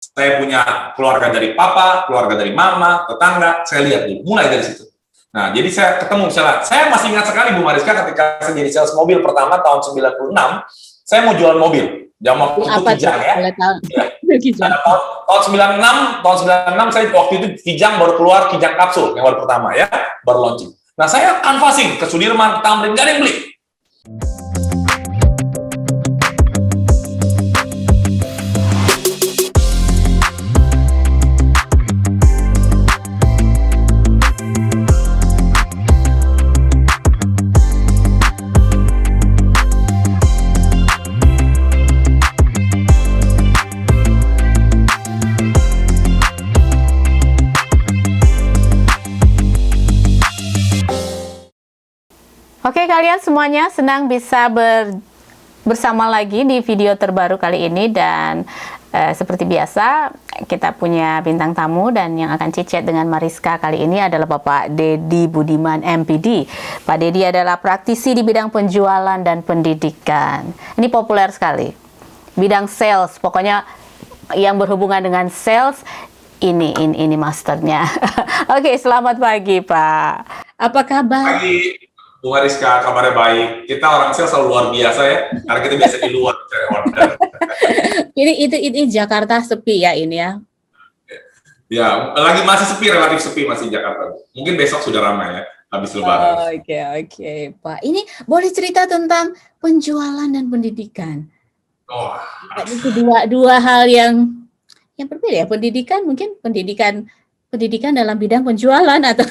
Saya punya keluarga dari papa, keluarga dari mama, tetangga, saya lihat dulu, mulai dari situ. Nah, jadi saya ketemu misalnya, saya masih ingat sekali Bu Mariska ketika saya jadi sales mobil pertama tahun 96, saya mau jual mobil. Jam waktu itu Kijang ya. Tahun 96 saya waktu itu Kijang baru keluar, Kijang kapsul yang baru pertama ya, baru launching. Nah, saya canvassing ke Sudirman, ke Tamrin, nggak ada yang beli. Oke, kalian semuanya senang bisa bersama lagi di video terbaru kali ini, dan seperti biasa kita punya bintang tamu, dan yang akan chit-chat dengan Mariska kali ini adalah Bapak Deddy Budiman MPD. Pak Deddy adalah praktisi di bidang penjualan dan pendidikan. Ini populer sekali. Bidang sales, pokoknya yang berhubungan dengan sales ini masternya. Oke, selamat pagi Pak. Apa kabar? Pagi. Bu Mariska, kabarnya baik. Kita orang sales selalu luar biasa ya, karena kita biasa di luar. Ini Jakarta sepi ya ini ya? Ya, masih sepi, relatif sepi masih Jakarta. Mungkin besok sudah ramai ya, habis Lebaran. Oke, Pak. Ini boleh cerita tentang penjualan dan pendidikan. Oh. Itu dua hal yang berbeda ya. Pendidikan mungkin pendidikan dalam bidang penjualan atau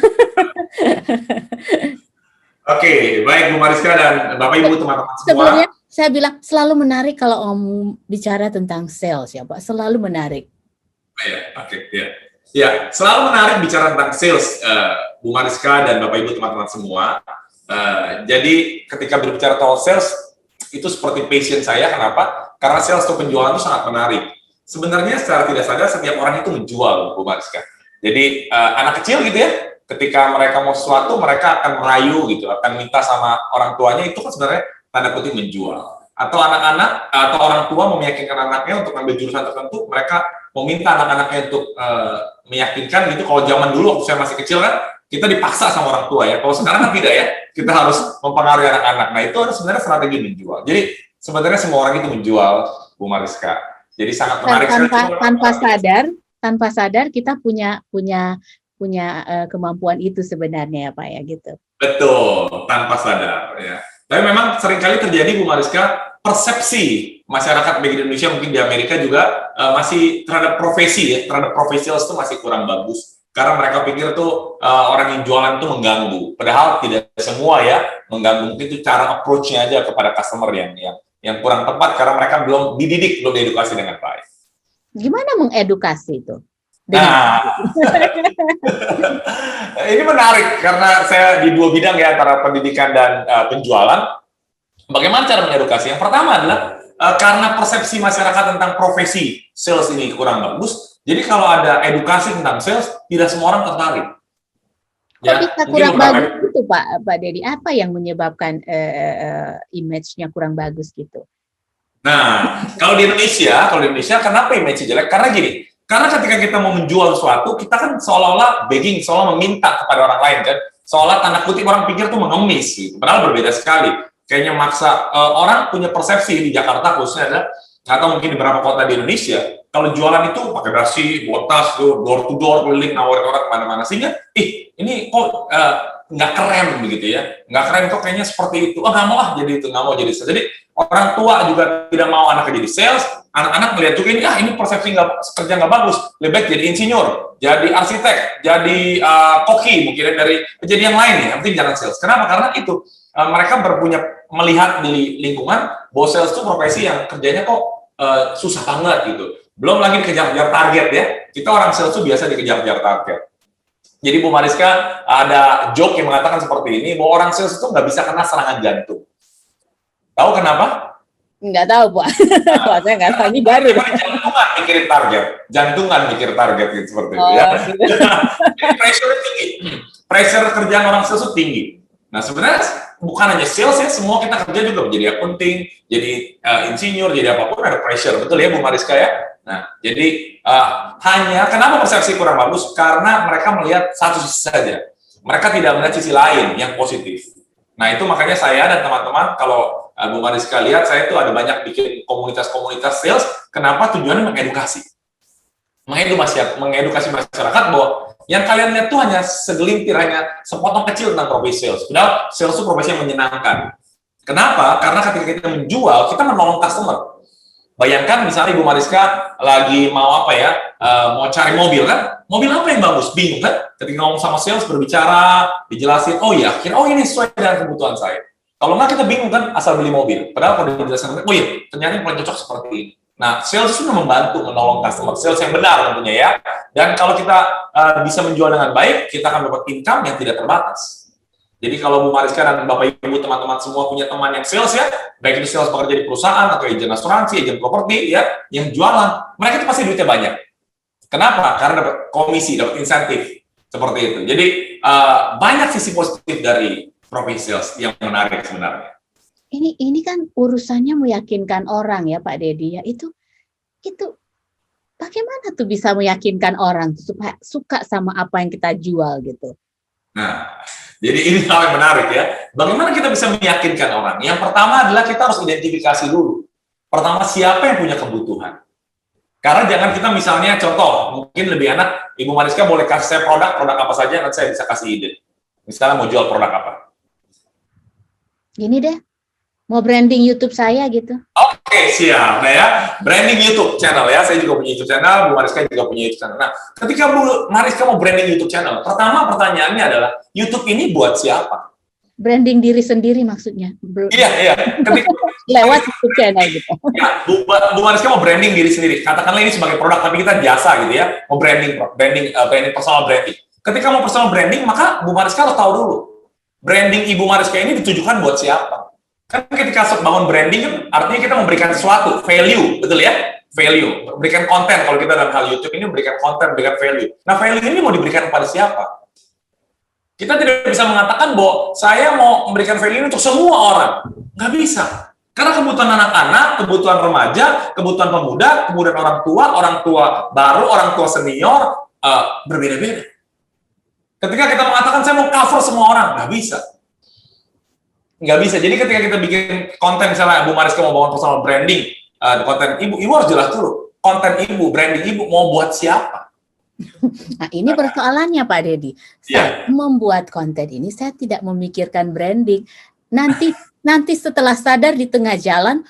Oke, baik Bu Mariska dan Bapak Ibu teman-teman semua. Sebenarnya saya bilang selalu menarik kalau Om bicara tentang sales ya Pak, selalu menarik. Ya, selalu menarik bicara tentang sales, Bu Mariska dan Bapak Ibu teman-teman semua. Jadi ketika berbicara tentang sales, itu seperti passion saya. Kenapa? Karena sales atau penjualan itu sangat menarik. Sebenarnya secara tidak sadar setiap orang itu menjual, Bu Mariska. Jadi anak kecil gitu ya, ketika mereka mau sesuatu, mereka akan merayu gitu, akan minta sama orang tuanya, itu kan sebenarnya tanda kutip menjual. Atau anak-anak atau orang tua meyakinkan anaknya untuk ambil jurusan tertentu, mereka meminta anak-anaknya untuk meyakinkan gitu. Kalau zaman dulu waktu saya masih kecil kan, kita dipaksa sama orang tua ya. Kalau sekarang kan tidak ya, kita harus mempengaruhi anak-anak. Nah, itu sebenarnya strategi menjual. Jadi sebenarnya semua orang itu menjual, Bu Mariska. Jadi sangat menarik. Tanpa sadar kita punya kemampuan itu sebenarnya ya Pak ya gitu. Betul, tanpa sadar ya. Tapi memang seringkali terjadi Bu Mariska, persepsi masyarakat baik di Indonesia mungkin di Amerika juga masih terhadap profesi ya, terhadap profesional itu masih kurang bagus. Karena mereka pikir tuh orang yang jualan itu mengganggu. Padahal tidak semua ya mengganggu, mungkin itu cara approach-nya aja kepada customer yang kurang tepat karena mereka belum dididik, belum diedukasi dengan baik. Gimana mengedukasi itu? Nah, ini menarik karena saya di dua bidang ya, antara pendidikan dan penjualan. Bagaimana cara mengedukasi? Yang pertama adalah karena persepsi masyarakat tentang profesi sales ini kurang bagus. Jadi kalau ada edukasi tentang sales, tidak semua orang tertarik. Kok bisa kurang bagus itu Pak Deddy? Apa yang menyebabkan image-nya kurang bagus gitu? Nah, kalau di Indonesia kenapa image-nya jelek? Karena gini. Karena ketika kita mau menjual sesuatu, kita kan seolah-olah begging, seolah meminta kepada orang lain kan. Seolah tanda kutip orang pikir tuh mengemis gitu. Padahal berbeda sekali. Kayaknya maksa orang punya persepsi di Jakarta khususnya adalah, atau mungkin di beberapa kota di Indonesia, kalau jualan itu pakai dasi, bawa tas, door to door, keliling, nawarin orang kemana-mana. Sehingga, ini kok nggak keren begitu ya. Nggak keren kok kayaknya seperti itu. Nggak mau lah jadi itu, nggak mau jadi itu. Jadi orang tua juga tidak mau anaknya jadi sales. Anak-anak melihat juga ini persepsi kerja nggak bagus, lebih baik jadi insinyur, jadi arsitek, jadi koki, mungkin jadi yang lain ya, yang penting jangan sales. Kenapa? Karena itu mereka melihat di lingkungan bahwa sales itu profesi yang kerjanya kok susah banget gitu. Belum lagi dikejar-kejar target ya. Kita orang sales itu biasa dikejar-kejar target. Jadi Bu Mariska, ada joke yang mengatakan seperti ini, bahwa orang sales itu nggak bisa kena serangan jantung. Tahu kenapa? Nggak tahu, Pak. Saya nggak tahu, ini baru. Jantungan mikirin target. Jantungan mikir target gitu, seperti itu. Ya. Gitu. Pressure tinggi. Pressure kerjaan orang sales itu tinggi. Nah, sebenarnya bukan hanya sales ya, semua kita kerja juga menjadi accounting, jadi insinyur, jadi apapun ada pressure. Betul ya, Bu Mariska ya? Nah, jadi hanya kenapa persepsi kurang bagus? Karena mereka melihat satu sisi saja. Mereka tidak melihat sisi lain yang positif. Nah, itu makanya saya dan teman-teman, kalau Bu Mariska lihat, saya itu ada banyak bikin komunitas-komunitas sales. Kenapa? Tujuannya mengedukasi. Mengedukasi masyarakat bahwa yang kalian lihat tuh hanya segelintir, hanya sepotong kecil tentang profesi sales. Padahal sales itu profesi yang menyenangkan. Kenapa? Karena ketika kita menjual, kita menolong customer. Bayangkan misalnya Ibu Mariska lagi mau apa ya, mau cari mobil kan, mobil apa yang bagus, bingung kan? Ketika ngomong sama sales, berbicara, dijelasin, oh iya, oh ini sesuai dengan kebutuhan saya. Kalau nggak kita bingung kan, asal beli mobil. Padahal kalau dijelaskan, oh iya, ternyata yang paling cocok seperti ini. Nah, sales itu membantu menolong customer, sales yang benar tentunya ya. Dan kalau kita bisa menjual dengan baik, kita akan dapat income yang tidak terbatas. Jadi kalau Bu Mariska dan Bapak Ibu teman-teman semua punya teman yang sales ya, baik itu sales pekerja di perusahaan atau agen asuransi, agen properti ya, yang jualan, mereka itu pasti duitnya banyak. Kenapa? Karena dapat komisi, dapat insentif seperti itu. Jadi banyak sisi positif dari profesi sales yang menarik sebenarnya. Ini kan urusannya meyakinkan orang ya Pak Dedi ya. Itu bagaimana tuh bisa meyakinkan orang supaya suka sama apa yang kita jual gitu. Nah, jadi ini hal yang menarik ya. Bagaimana kita bisa meyakinkan orang? Yang pertama adalah kita harus identifikasi dulu. Pertama, siapa yang punya kebutuhan? Karena jangan kita misalnya contoh, mungkin lebih enak Ibu Mariska boleh kasih saya produk apa saja, nanti saya bisa kasih ide. Misalnya mau jual produk apa? Gini deh, mau branding YouTube saya gitu. Oke, siap. Nah ya, branding YouTube channel ya. Saya juga punya YouTube channel, Bu Mariska juga punya YouTube channel. Nah, ketika Bu Mariska mau branding YouTube channel, pertama pertanyaannya adalah, YouTube ini buat siapa? Branding diri sendiri maksudnya. Iya. Ketika lewat YouTube channel gitu. Ya, Bu Mariska mau branding diri sendiri. Katakanlah ini sebagai produk, tapi kita jasa gitu ya. Mau branding personal branding. Ketika mau personal branding, maka Bu Mariska harus tahu dulu. Branding Ibu Mariska ini ditujukan buat siapa? Kan ketika bangun branding kan artinya kita memberikan sesuatu, value, betul ya? Value, memberikan konten. Kalau kita dalam hal YouTube ini memberikan konten, memberikan value. Nah, value ini mau diberikan kepada siapa? Kita tidak bisa mengatakan bahwa saya mau memberikan value ini untuk semua orang. Nggak bisa. Karena kebutuhan anak-anak, kebutuhan remaja, kebutuhan pemuda, kemudian orang tua baru, orang tua senior, berbeda-beda. Ketika kita mengatakan saya mau cover semua orang, nggak bisa. Nggak bisa. Jadi ketika kita bikin konten, misalnya Bu Mariska mau bangun personal branding, konten Ibu harus jelas dulu. Konten Ibu, branding Ibu mau buat siapa? Nah, ini persoalannya Pak Dedi. Saya membuat konten ini, saya tidak memikirkan branding. Nanti setelah sadar di tengah jalan,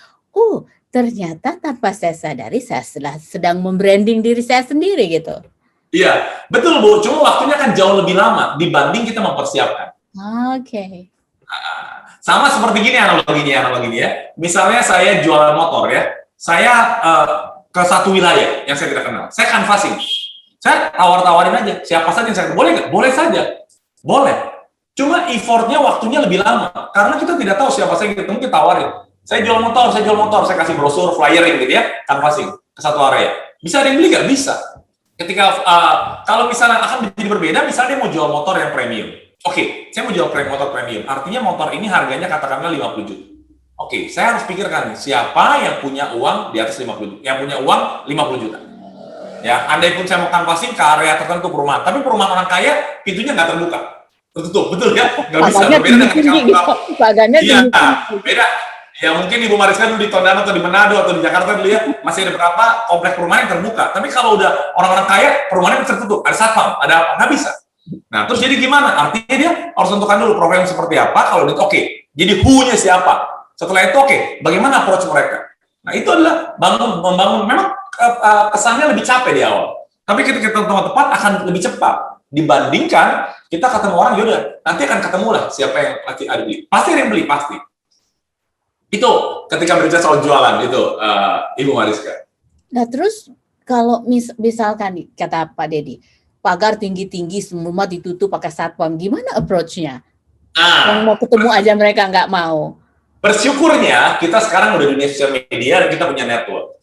ternyata tanpa saya sadari, saya sedang membranding diri saya sendiri gitu. Iya, betul Bu. Cuma waktunya kan jauh lebih lama dibanding kita mempersiapkan. Oke. Sama seperti gini analoginya ya. Misalnya saya jualan motor ya. Saya ke satu wilayah yang saya tidak kenal. Saya canvassing. Saya tawar-tawarin aja. Siapa saja yang saya boleh nggak? Boleh saja. Boleh. Cuma effortnya waktunya lebih lama. Karena kita tidak tahu siapa saja yang ketemu, kita tawarin. Saya jual motor. Saya kasih brosur, flyering gitu ya. Canvassing ke satu area. Bisa ada yang beli nggak? Bisa. Ketika kalau misalnya akan menjadi berbeda, misalnya dia mau jual motor yang premium. Oke, saya mau jual motor premium. Artinya motor ini harganya katakanlah 50 juta. Oke, saya harus pikirkan siapa yang punya uang di atas 50 juta. Yang punya uang 50 juta. Ya, andai pun saya mau canvassing ke area tertentu perumahan, tapi perumahan orang kaya pintunya nggak terbuka. Tertutup, betul ya? Nggak bisa. Berbeda dengan Pagannya iya, beda. Ya mungkin Ibu Mariska dulu di Tondano atau di Manado atau di Jakarta dulu ya, masih ada beberapa komplek perumahan yang terbuka. Tapi kalau udah orang-orang kaya, perumahannya tertutup, ada satpam, ada apa? Nggak bisa. Nah, terus jadi gimana? Artinya dia harus tentukan dulu program seperti apa. Kalau itu oke, jadi who-nya siapa? Setelah itu oke, bagaimana approach mereka? Nah, itu adalah membangun. Memang kesannya lebih capek di awal. Tapi ketika kita tempat tepat akan lebih cepat dibandingkan kita ketemu orang, yaudah nanti akan ketemu lah siapa yang nanti ada beli. Pasti ada yang beli, pasti. Itu ketika berbicara soal jualan itu, Ibu Mariska. Nah, terus kalau misalkan nih, kata Pak Dedi, pagar tinggi-tinggi, semua ditutup pakai satpam, gimana approach-nya? Yang mau ketemu aja mereka nggak mau. Bersyukurnya kita sekarang udah di dunia sosial media dan kita punya network.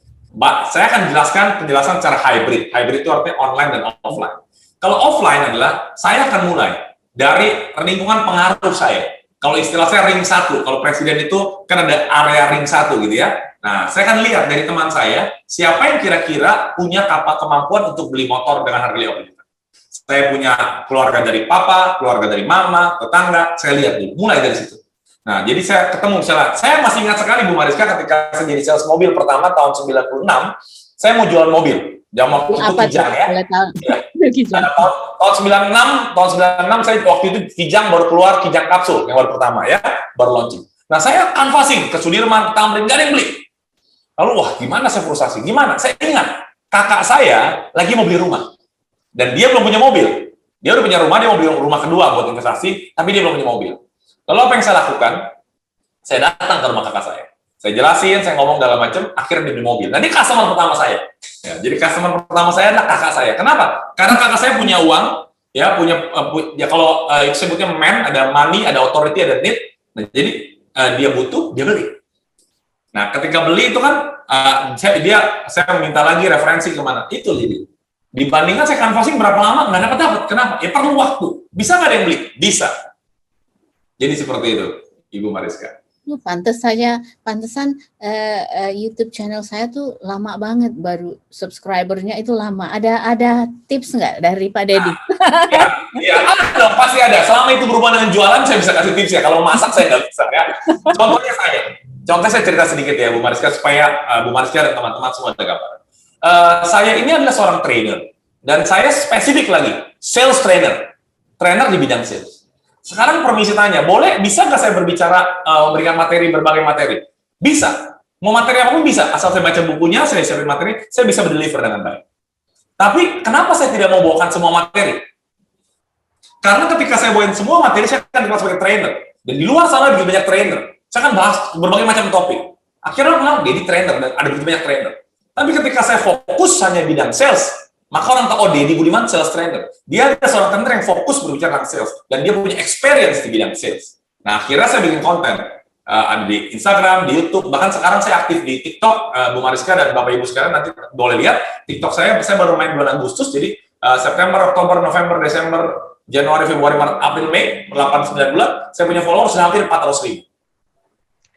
Saya akan jelaskan penjelasan secara hybrid. Hybrid itu artinya online dan offline. Kalau offline adalah saya akan mulai dari lingkungan pengaruh saya. Kalau istilah saya ring 1, kalau presiden itu kan ada area ring 1 gitu ya. Nah, saya akan lihat dari teman saya, siapa yang kira-kira punya kemampuan untuk beli motor dengan harga 5 juta. Saya punya keluarga dari papa, keluarga dari mama, tetangga, saya lihat dulu, mulai dari situ. Nah, jadi saya ketemu, misalnya, saya masih ingat sekali Bu Mariska ketika saya jadi sales mobil pertama tahun 96, saya mau jual mobil. Jam waktu itu Kijang ya. Tahun 96 saya waktu itu Kijang baru keluar, Kijang kapsul yang baru pertama ya, baru launching. Nah, saya canvassing ke Sudirman, ke Tamrin, nggak ada yang beli. Lalu, wah gimana saya frustasi? Gimana? Saya ingat, kakak saya lagi mau beli rumah. Dan dia belum punya mobil. Dia udah punya rumah, dia mau beli rumah kedua buat investasi, tapi dia belum punya mobil. Lalu apa yang saya lakukan? Saya datang ke rumah kakak saya. Saya jelasin, saya ngomong dalam macam, akhirnya dia beli mobil. Nah, ini customer pertama saya. Ya, jadi customer pertama saya adalah kakak saya. Kenapa? Karena kakak saya punya uang, ya ya kalau itu sebutnya man, ada money, ada authority, ada need. Nah, jadi dia butuh, dia beli. Nah, ketika beli itu kan saya minta lagi referensi kemana? Itu jadi. Dibandingkan saya canvassing berapa lama nggak dapat. Kenapa? Ya perlu waktu. Bisa nggak ada yang beli? Bisa. Jadi seperti itu, Ibu Mariska. Pantesan YouTube channel saya tuh lama banget, baru subscribernya itu lama. Ada tips nggak dari Pak Deddy? Ya, ada, pasti ada. Selama itu berhubungan dengan jualan, saya bisa kasih tips ya. Kalau masak saya nggak bisa ya. Contohnya saya cerita sedikit ya, Bu Mariska, supaya Bu Mariska dan teman-teman semua ada gambaran. Saya ini adalah seorang trainer, dan saya spesifik lagi, sales trainer di bidang sales. Sekarang permisi tanya, bisa nggak saya berbicara, memberikan materi, berbagai materi? Bisa. Mau materi apapun bisa, asal saya baca bukunya, saya siapin materi, saya bisa deliver dengan baik. Tapi kenapa saya tidak mau bawakan semua materi? Karena ketika saya bawain semua materi, saya akan dikenal sebagai trainer. Dan di luar sana begitu banyak trainer. Saya akan bahas berbagai macam topik. Akhirnya orang bilang, Deddy trainer, dan ada begitu banyak trainer. Tapi ketika saya fokus hanya bidang sales, maka orang tahu, oh Deddy Budiman sales trainer. Dia adalah seorang trainer yang fokus berbicara tentang sales. Dan dia punya experience di bidang sales. Nah, akhirnya saya bikin konten. Ada di Instagram, di YouTube, bahkan sekarang saya aktif di TikTok. Bu Mariska dan Bapak Ibu sekalian nanti boleh lihat. TikTok saya baru main bulan Agustus, jadi September, Oktober, November, Desember, Januari, Februari, Maret, April, Mei, 8-9 bulan, saya punya follower sudah hampir 400.000.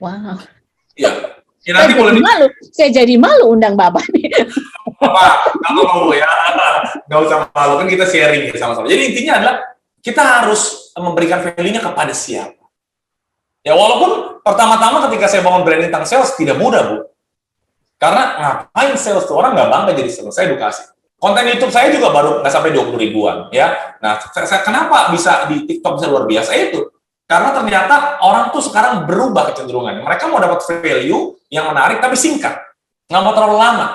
Wow. Iya. Ya, nanti saya jadi malu undang Bapak nih. Apa? Nggak mau ya. Nggak usah malu, kan kita sharing ya sama-sama. Jadi intinya adalah kita harus memberikan value-nya kepada siapa. Ya walaupun pertama-tama ketika saya bangun branding tentang sales tidak mudah, Bu. Karena ngapain sales tuh, orang nggak bangga jadi sales, saya edukasi. Konten YouTube saya juga baru nggak sampai 20 ribuan ya. Nah, saya kenapa bisa di TikTok bisa luar biasa itu? Karena ternyata orang tuh sekarang berubah kecenderungannya. Mereka mau dapat value yang menarik tapi singkat, nggak mau terlalu lama.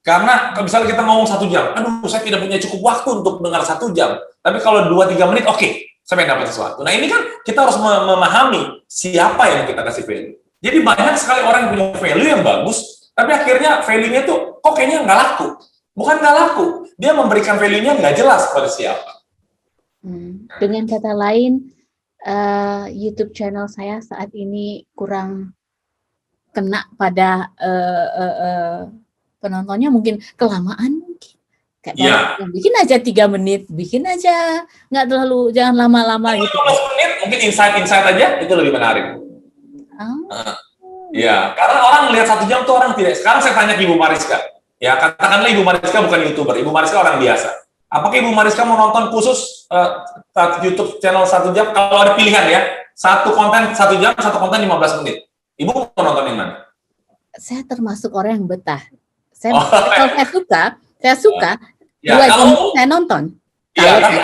Karena misalnya kita ngomong 1 jam, aduh saya tidak punya cukup waktu untuk dengar 1 jam. Tapi kalau 2-3 menit, oke, saya pengen dapat sesuatu. Nah ini kan kita harus memahami siapa yang kita kasih value. Jadi banyak sekali orang yang punya value yang bagus, tapi akhirnya value-nya tuh kok kayaknya nggak laku. Bukan nggak laku, dia memberikan value-nya nggak jelas pada siapa. Dengan kata lain, YouTube channel saya saat ini kurang kena pada penontonnya, mungkin kelamaan mungkin. Bikin aja 3 menit, bikin aja, nggak terlalu, jangan lama-lama gitu. 15 menit, mungkin insight aja, itu lebih menarik. Ya, karena orang melihat 1 jam tuh orang tidak. Sekarang saya tanya ke Ibu Mariska, ya katakanlah Ibu Mariska bukan YouTuber, Ibu Mariska orang biasa. Apakah Ibu Mariska mau nonton khusus YouTube channel 1 jam? Kalau ada pilihan ya, satu konten 1 jam, satu konten 15 menit. Ibu mau nonton yang mana? Saya termasuk orang yang betah. Kalau saya suka, ya, 2 jam saya nonton. Iya, tapi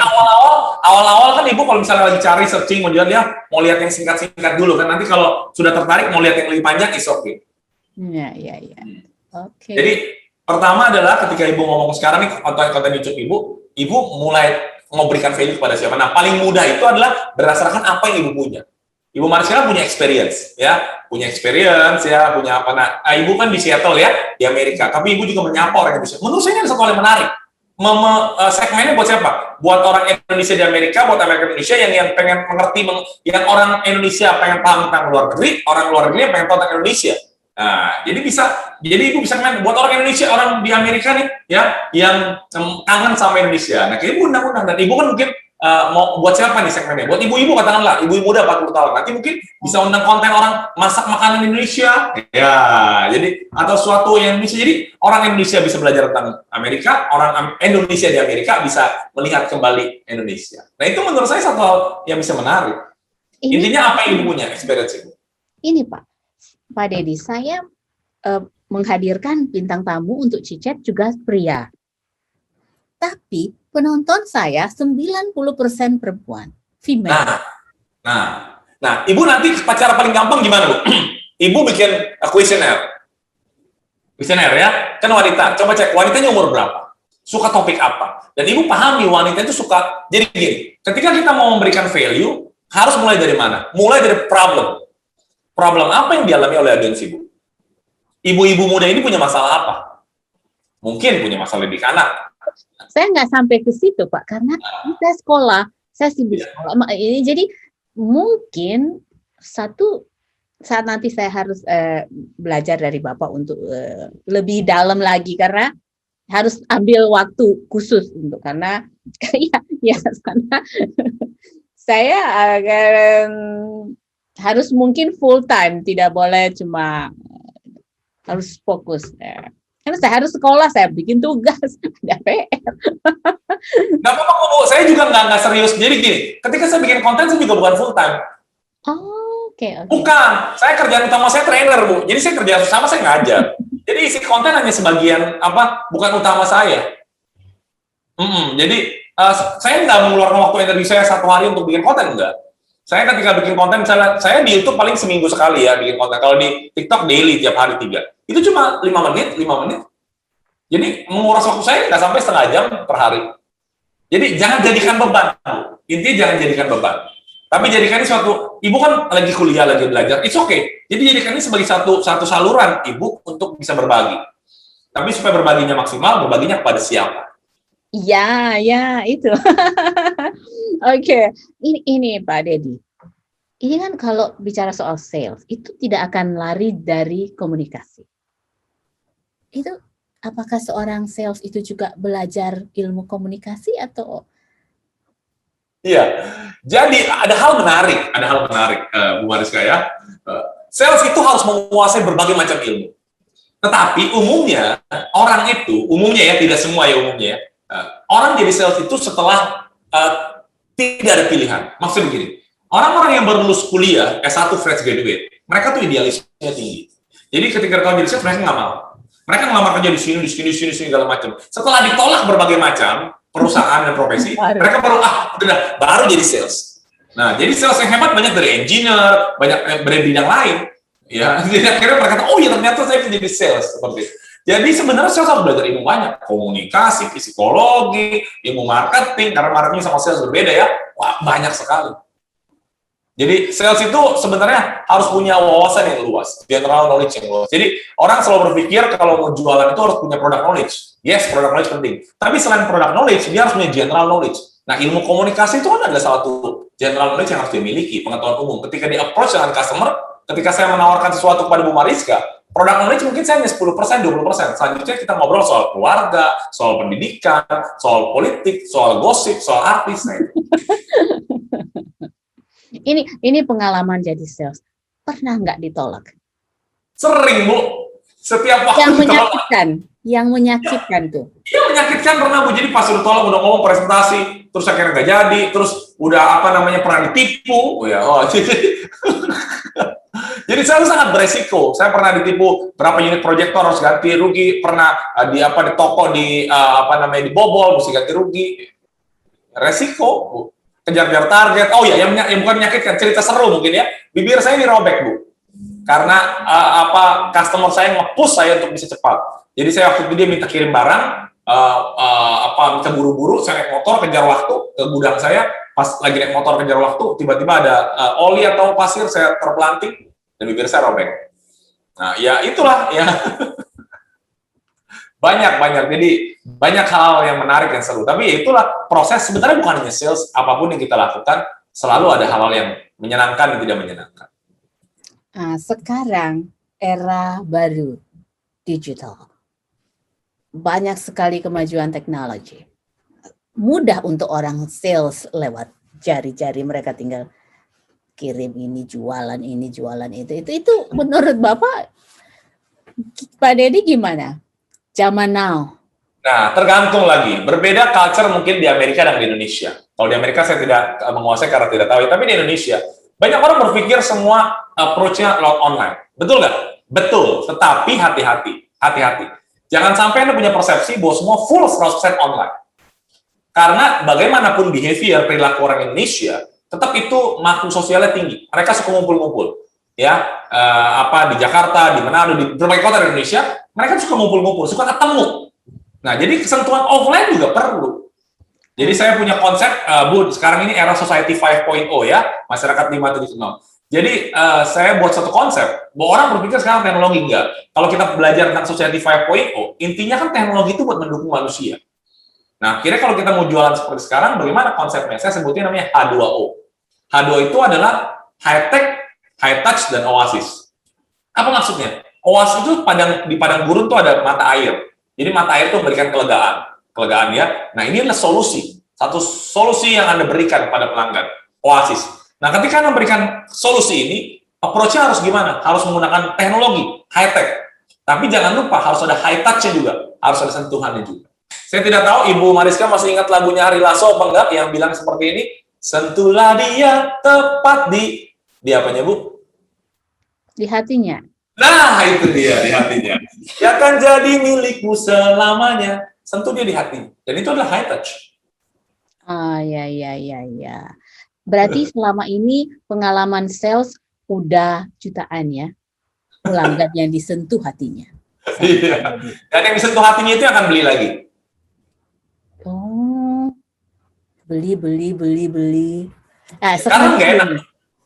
awal-awal kan Ibu kalau misalnya lagi cari searching mau lihat yang singkat-singkat dulu kan, nanti kalau sudah tertarik mau lihat yang lebih panjang is okay. Iya. Oke. Jadi pertama adalah ketika Ibu ngomong sekarang nih konten YouTube Ibu mulai memberikan value kepada siapa. Nah, paling mudah itu adalah berdasarkan apa yang Ibu punya. Ibu Mariska punya experience ya, punya apa. Nah, Ibu kan di Seattle ya, di Amerika. Tapi Ibu juga menyapa orang Indonesia. Menurut saya ini ada satu hal yang menarik. Segmennya buat siapa? Buat orang Indonesia di Amerika, buat Amerika Indonesia yang pengen mengerti, yang orang Indonesia pengen paham tentang luar negeri, orang luar negeri yang pengen tahu tentang Indonesia. Nah, jadi Ibu bisa main buat orang Indonesia, orang di Amerika nih, ya, yang kangen sama Indonesia. Nah, kayak Ibu undang-undang, dan Ibu kan mungkin mau buat siapa nih segmennya? Buat ibu-ibu katakanlah, ibu muda 40 tahun. Nanti mungkin bisa undang konten orang masak makanan Indonesia. Ya, jadi atau suatu yang Indonesia. Jadi orang Indonesia bisa belajar tentang Amerika, orang Indonesia di Amerika bisa melihat kembali Indonesia. Nah, itu menurut saya satu hal yang bisa menarik. Intinya apa yang ibu punya experience itu? Ini Pak Deddy, saya menghadirkan bintang tamu untuk Cicet juga pria. Tapi penonton saya 90% perempuan, female. Nah, ibu nanti cara paling gampang gimana, Bu? Ibu bikin kuesioner. Kuesioner ya, kan wanita. Coba cek wanitanya umur berapa? Suka topik apa? Dan ibu pahami wanita itu suka. Jadi gini, ketika kita mau memberikan value, harus mulai dari mana? Mulai dari problem. Problem apa yang dialami oleh audiens ibu? Ibu-ibu muda ini punya masalah apa? Mungkin punya masalah di anak. Saya nggak sampai ke situ, Pak, karena saya sekolah, saya sibuk sekolah. Jadi mungkin satu saat nanti saya harus belajar dari Bapak untuk lebih dalam lagi, karena harus ambil waktu khusus untuk karena karena saya harus mungkin full time, tidak boleh cuma harus fokus. Karena saya harus sekolah, saya bikin tugas, ada PR. Nggak apa-apa, Bu. Saya juga nggak serius. Jadi gini, ketika saya bikin konten, saya juga bukan full time. Oh, oke. Bukan. Saya kerjaan utama saya trainer, Bu. Jadi saya kerja sama, saya ngajar. Jadi isi konten hanya sebagian, bukan utama saya. Jadi saya nggak mengeluarkan waktu energi saya satu hari untuk bikin konten, enggak. Saya ketika bikin konten, saya di YouTube paling seminggu sekali ya bikin konten. Kalau di TikTok daily, tiap hari 3. Itu cuma 5 menit. Jadi menguras waktu saya nggak sampai setengah jam per hari. Jadi jangan jadikan beban. Intinya jangan jadikan beban. Tapi jadikan ini suatu, ibu kan lagi kuliah, lagi belajar, it's okay. Jadi jadikan ini sebagai satu saluran ibu untuk bisa berbagi. Tapi supaya berbaginya maksimal, berbaginya kepada siapa? Ya, itu. Oke. Ini Pak Deddy. Ini kan kalau bicara soal sales, itu tidak akan lari dari komunikasi. Itu apakah seorang sales itu juga belajar ilmu komunikasi atau? Iya. Jadi ada hal menarik, Bu Mariska ya. Sales itu harus menguasai berbagai macam ilmu. Tetapi umumnya ya, tidak semua ya umumnya ya. Orang jadi sales itu setelah tidak ada pilihan. Maksudnya begini, orang-orang yang baru lulus kuliah, S1 fresh graduate, mereka tuh idealisnya tinggi. Jadi ketika mereka jadi sales, mereka nggak mau. Mereka ngelamar kerja di sini, segala macam. Setelah ditolak berbagai macam perusahaan dan profesi, mereka baru jadi sales. Nah, jadi sales yang hebat banyak dari engineer, banyak dari bidang lain. Ya, jadi akhirnya mereka kata, oh ya ternyata saya bisa jadi sales seperti itu. Jadi sebenarnya sales harus belajar ilmu banyak, komunikasi, psikologi, ilmu marketing, karena marketing sama sales berbeda ya. Wah, banyak sekali. Jadi sales itu sebenarnya harus punya wawasan yang luas, general knowledge yang luas. Jadi orang selalu berpikir kalau mau jualan itu harus punya product knowledge. Yes, product knowledge penting. Tapi selain product knowledge, dia harus punya general knowledge. Nah, ilmu komunikasi itu kan adalah salah satu general knowledge yang harus dimiliki, pengetahuan umum. Ketika di approach dengan customer, ketika saya menawarkan sesuatu kepada Bu Mariska, product knowledge mungkin saya hanya 10%, 20%. Selanjutnya kita ngobrol soal keluarga, soal pendidikan, soal politik, soal gosip, soal artis. Ini pengalaman jadi sales. Pernah nggak ditolak? Sering, Bu. Setiap waktu yang menyakitkan tuh. Iya, menyakitkan pernah, Bu. Jadi pas udah tolak, udah ngomong presentasi, terus akhirnya nggak jadi, terus udah pernah ditipu. Jadi saya sangat beresiko. Saya pernah ditipu berapa unit proyektor harus ganti rugi, pernah di toko dibobol mesti ganti rugi. Resiko, Bu. Kejar-kejar target. Oh ya, yang bukan menyakitkan, cerita seru mungkin ya. Bibir saya dirobek, Bu. Karena customer saya nge-push saya untuk bisa cepat. Jadi saya waktu itu dia minta kirim barang, minta buru-buru, saya naik motor kejar waktu ke gudang saya. Pas lagi naik motor kejar waktu, tiba-tiba ada oli atau pasir, saya terpelanting dan bibir saya robek. Nah, ya itulah ya. banyak. Jadi banyak hal yang menarik dan seru. Tapi itulah proses, sebenarnya bukan hanya sales, apapun yang kita lakukan selalu ada hal-hal yang menyenangkan dan tidak menyenangkan. Sekarang era baru digital. Banyak sekali kemajuan teknologi. mudah untuk orang sales lewat jari-jari, mereka tinggal kirim ini, jualan itu. Itu menurut Bapak, Pak Deddy gimana? Zaman now. Nah, tergantung lagi. Berbeda culture mungkin di Amerika dan di Indonesia. Kalau di Amerika saya tidak menguasai karena tidak tahu. Tapi di Indonesia, banyak orang berpikir semua approach-nya lewat online. Betul nggak? Betul. Tetapi hati-hati. Hati-hati. Jangan sampai Anda punya persepsi bahwa semua full 100% online. Karena bagaimanapun behavior perilaku orang Indonesia, tetap itu makhluk sosialnya tinggi. Mereka suka ngumpul-ngumpul. Ya, di Jakarta, di Manado, di berbagai kota di Indonesia, mereka suka ngumpul-ngumpul, suka ketemu. Nah, jadi kesentuhan offline juga perlu. Jadi saya punya konsep, Bu, sekarang ini era Society 5.0 ya, masyarakat 5.0. Jadi saya buat satu konsep, bahwa orang berpikir sekarang teknologi enggak. Kalau kita belajar tentang Society 5.0, intinya kan teknologi itu buat mendukung manusia. Nah, kira kalau kita mau jualan seperti sekarang, bagaimana konsepnya? Saya sebutnya namanya H2O. H2O itu adalah high tech, high touch, dan oasis. Apa maksudnya? Oasis itu di padang gurun itu ada mata air. Jadi mata air itu memberikan kelegaan ya. Nah, ini adalah satu solusi yang Anda berikan kepada pelanggan, oasis. Nah, ketika Anda memberikan solusi ini, approach-nya harus gimana? Harus menggunakan teknologi, high tech. Tapi jangan lupa harus ada high touch-nya juga, harus ada sentuhannya juga. Saya tidak tahu Ibu Mariska masih ingat lagunya Ari Lasso apa enggak yang bilang seperti ini, sentuhlah dia tepat di apanya, Bu? Di hatinya. Nah, itu dia, di hatinya. Dia akan jadi milikmu selamanya. Sentuh dia di hati. Dan itu adalah high touch. Ya. Berarti selama ini pengalaman sales udah jutaan ya. Pelanggan yang disentuh hatinya. Iya. Dan yang disentuh hatinya itu akan beli lagi. Oh. Beli. Sekarang nggak enak.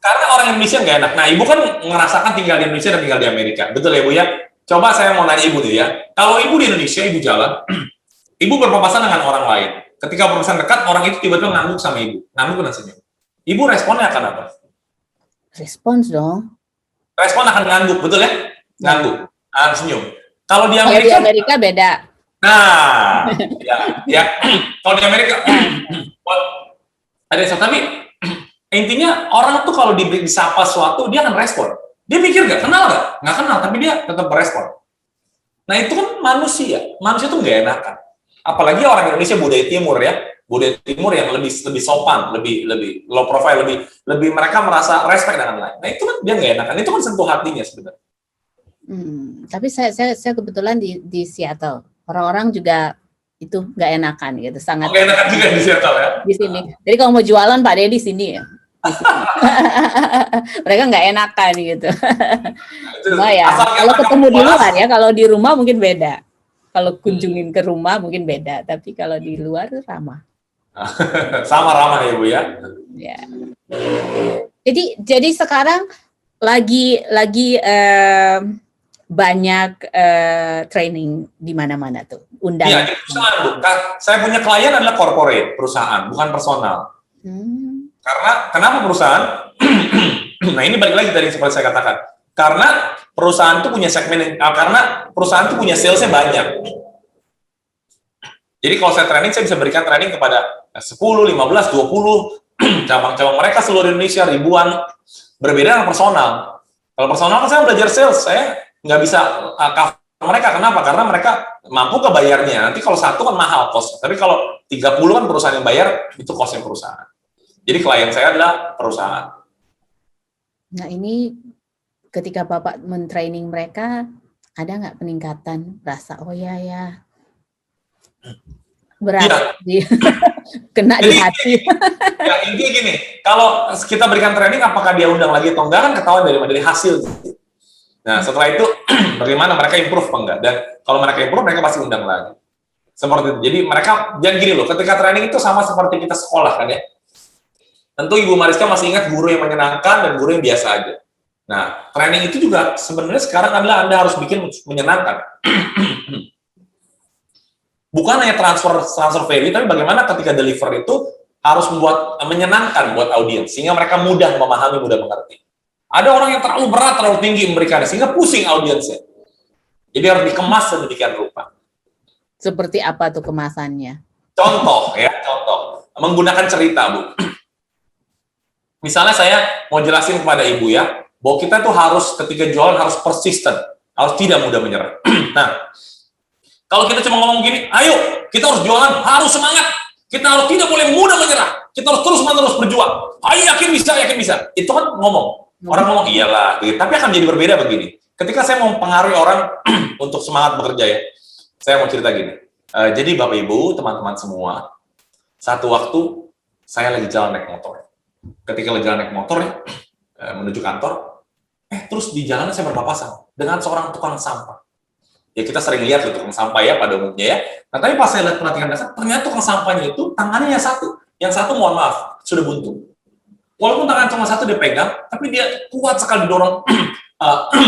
Karena orang Indonesia nggak enak. Nah, Ibu kan merasakan tinggal di Indonesia dan tinggal di Amerika. Betul ya, Bu ya? Coba saya mau nanya Ibu nih ya. Kalau Ibu di Indonesia, Ibu jalan, Ibu berpapasan dengan orang lain. Ketika berpapasan dekat, orang itu tiba-tiba ngangguk sama Ibu. Ngangguk dan senyum. Ibu responnya akan apa? Respons dong. Respon akan ngangguk, betul ya? Ngangguk, akan senyum. Kalau di Kalau di Amerika beda. Nah, ya. Kalau di Amerika, ada tapi intinya orang tuh kalau disapa sesuatu dia akan respon. Dia mikir nggak kenal, tapi dia tetap berespon. Nah itu kan manusia tuh nggak enakan. Apalagi orang Indonesia budaya timur yang lebih sopan, lebih low profile, lebih mereka merasa respect dengan lain. Nah itu kan dia nggak enakan. Itu kan sentuh hatinya sebenarnya. Tapi saya kebetulan di Seattle. Orang-orang juga itu nggak enakan gitu, sangat. Nggak enakan juga di Seattle ya. Di sini. Jadi kalau mau jualan Pak Deddy sini ya. Mereka nggak enakan gitu. Cuma ya, kalau ketemu di luar ya, kalau di rumah mungkin beda. Kalau kunjungin ke rumah mungkin beda, tapi kalau di luar ramah. Sama ramah ya Bu ya. Ya. Jadi sekarang lagi banyak training di mana-mana tuh, undangan. Iya, di perusahaan Bu. Saya punya klien adalah corporate, perusahaan, bukan personal. Karena kenapa perusahaan? Nah ini balik lagi tadi seperti saya katakan. Karena perusahaan itu punya segmen, karena perusahaan itu punya salesnya banyak. Jadi kalau saya training, saya bisa berikan training kepada 10, 15, 20 cabang-cabang mereka seluruh Indonesia ribuan. Berbeda dengan personal. Kalau personal kan saya belajar sales, saya nggak bisa cover mereka. Kenapa? Karena mereka mampu ke bayarnya. Nanti kalau satu kan mahal cost. Tapi kalau 30 kan perusahaan yang bayar, itu costnya perusahaan. Jadi klien saya adalah perusahaan. Nah ini ketika Bapak men-training mereka, ada nggak peningkatan rasa, oh ya berat kena di hati. Ya intinya gini, kalau kita berikan training, apakah dia undang lagi atau enggak kan ketahuan dari hasil. Nah setelah itu bagaimana mereka improve apa enggak, dan kalau mereka improve mereka pasti undang lagi. Seperti itu. Jadi mereka jangan gini loh, ketika training itu sama seperti kita sekolah kan ya. Tentu Ibu Mariska masih ingat guru yang menyenangkan dan guru yang biasa aja. Nah, training itu juga sebenarnya sekarang adalah Anda harus bikin menyenangkan. Bukan hanya transfer value, tapi bagaimana ketika deliver itu harus membuat menyenangkan buat audiens, sehingga mereka mudah memahami, mudah mengerti. Ada orang yang terlalu berat, terlalu tinggi memberikannya, sehingga pusing audiensnya. Jadi harus dikemas sedemikian rupa. Seperti apa tuh kemasannya? Contoh ya, contoh. Menggunakan cerita, Bu. Misalnya saya mau jelasin kepada Ibu ya, bahwa kita tuh harus ketika jualan harus persisten, harus tidak mudah menyerah. Nah, kalau kita cuma ngomong gini, ayo kita harus jualan, harus semangat, kita harus tidak boleh mudah menyerah, kita harus terus-menerus berjuang, ayo yakin bisa, itu kan ngomong. Orang ngomong iyalah, gitu. Tapi akan jadi berbeda begini. Ketika saya mau mempengaruhi orang untuk semangat bekerja ya, saya mau cerita gini. Jadi Bapak Ibu, teman-teman semua, satu waktu saya lagi jalan naik motor. Ketika lagi jalan naik motor ya, menuju kantor, terus di jalan saya berpapasan dengan seorang tukang sampah. Ya kita sering lihat loh tukang sampah ya pada umumnya ya. Nah tapi pas saya lihat perhatikan dasar, ternyata tukang sampahnya itu tangannya yang satu mohon maaf sudah buntu. Walaupun tangan cuma satu dia pegang, tapi dia kuat sekali didorong,